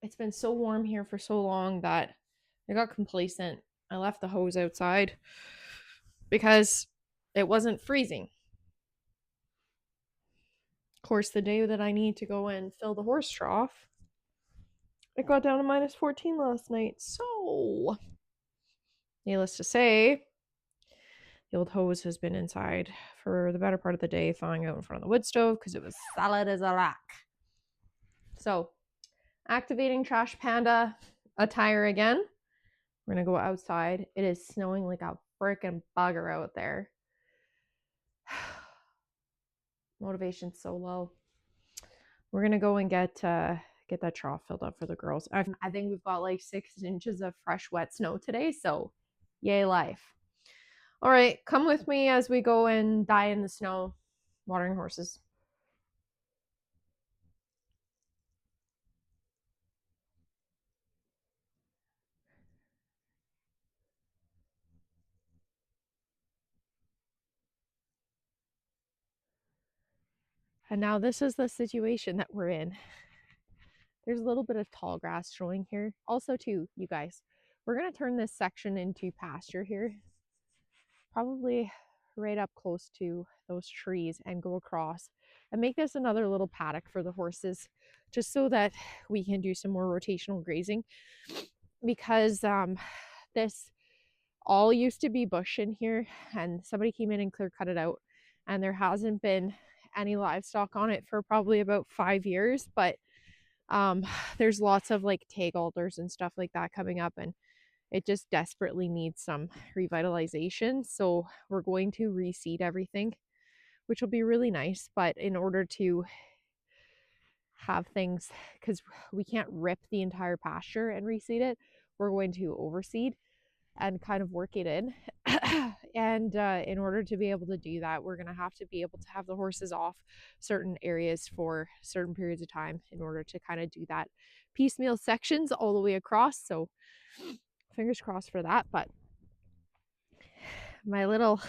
it's been so warm here for so long that I got complacent. I left the hose outside because it wasn't freezing. Of course, the day that I need to go and fill the horse trough, it got down to minus 14 last night. So, needless to say, the old hose has been inside for the better part of the day, thawing out in front of the wood stove because it was solid as a rock. So, activating Trash Panda attire again. We're going to go outside. It is snowing like a freaking bugger out there. Motivation's so low. We're going to go and get that trough filled up for the girls. I think we've got like 6 inches of fresh, wet snow today. So, yay life. All right, come with me as we go and die in the snow watering horses. And now this is the situation that we're in. There's a little bit of tall grass showing here. Also too, you guys, we're going to turn this section into pasture here. Probably right up close to those trees and go across and make this another little paddock for the horses, just so that we can do some more rotational grazing, because this all used to be bush in here and somebody came in and clear cut it out, and there hasn't been any livestock on it for probably about 5 years, but there's lots of like tag alders and stuff like that coming up, and it just desperately needs some revitalization. So we're going to reseed everything, which will be really nice. But in order to have things, because we can't rip the entire pasture and reseed it, we're going to overseed and kind of work it in. And in order to be able to do that, we're going to have to be able to have the horses off certain areas for certain periods of time in order to kind of do that piecemeal sections all the way across. So fingers crossed for that. But my little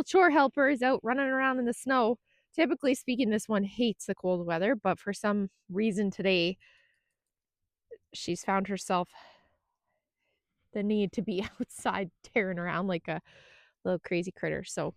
chore helper is out running around in the snow. Typically speaking, this one hates the cold weather, but for some reason today, she's found herself the need to be outside tearing around like a little crazy critter. So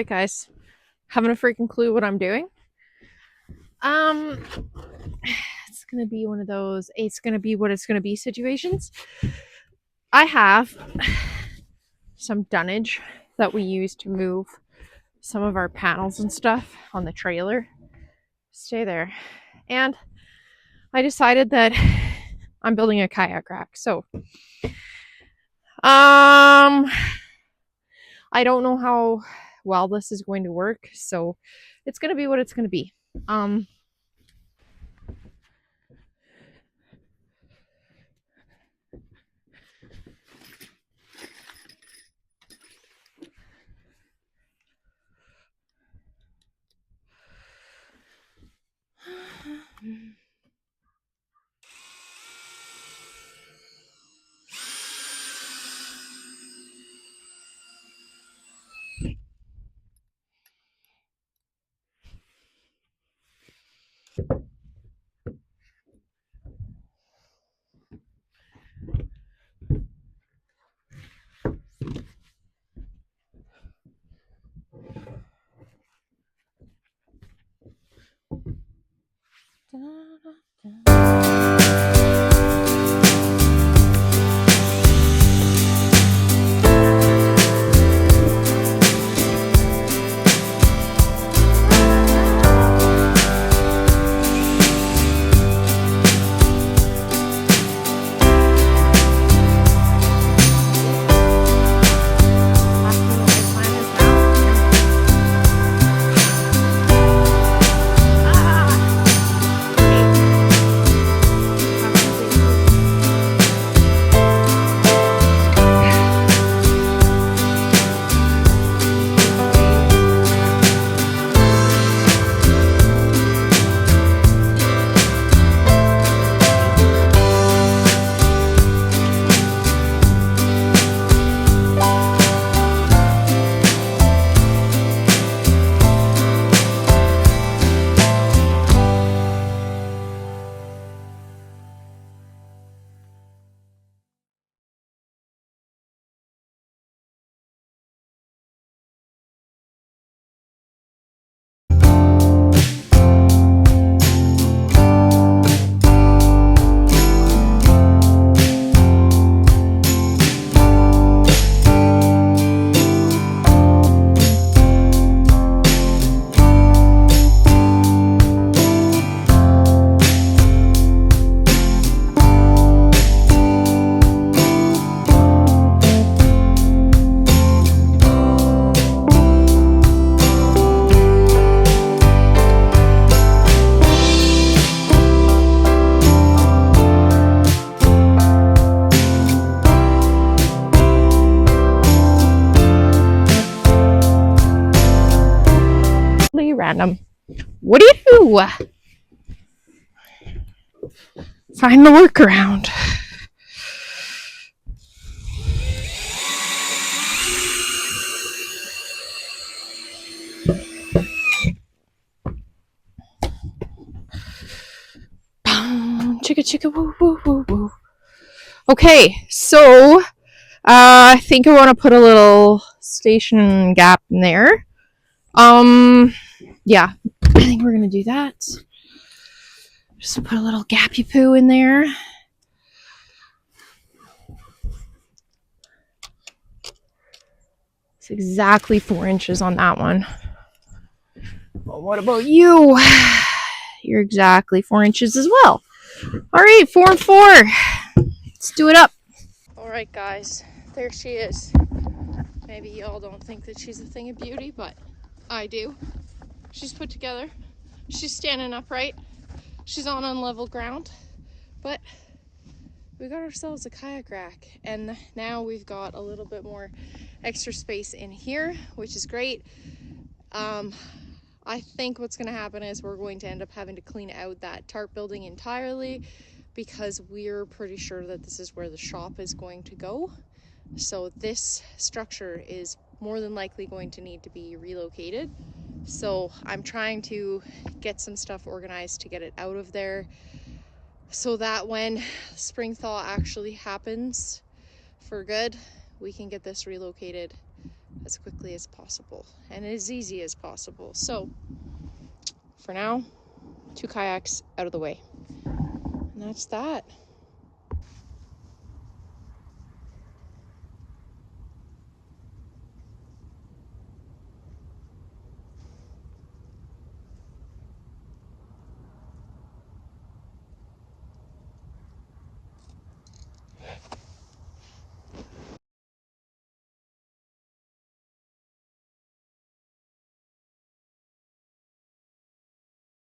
right, guys. Having a freaking clue what I'm doing. It's gonna be one of those it's gonna be what it's gonna be situations. I have some dunnage that we use to move some of our panels and stuff on the trailer. Stay there. And I decided that I'm building a kayak rack. So I don't know how well this is going to work, so it's going to be what it's going to be. Random. What do you do? Find the workaround. Chicka chicka woo woo woo woo. Okay, so I think I want to put a little station gap in there. Yeah, I think we're gonna do that. Just put a little gappy poo in there. It's exactly 4 inches on that one. Well, what about you? You're exactly 4 inches as well. All right, 4 and 4. Let's do it up. All right, guys, there she is. Maybe y'all don't think that she's a thing of beauty, but I do. She's put together. She's standing upright. She's on unlevel ground, but we got ourselves a kayak rack, and now we've got a little bit more extra space in here, which is great. I think what's going to happen is we're going to end up having to clean out that tarp building entirely, because we're pretty sure that this is where the shop is going to go. So this structure is more than likely going to need to be relocated. So I'm trying to get some stuff organized to get it out of there, so that when spring thaw actually happens for good, we can get this relocated as quickly as possible and as easy as possible. So for now, 2 kayaks out of the way. And that's that.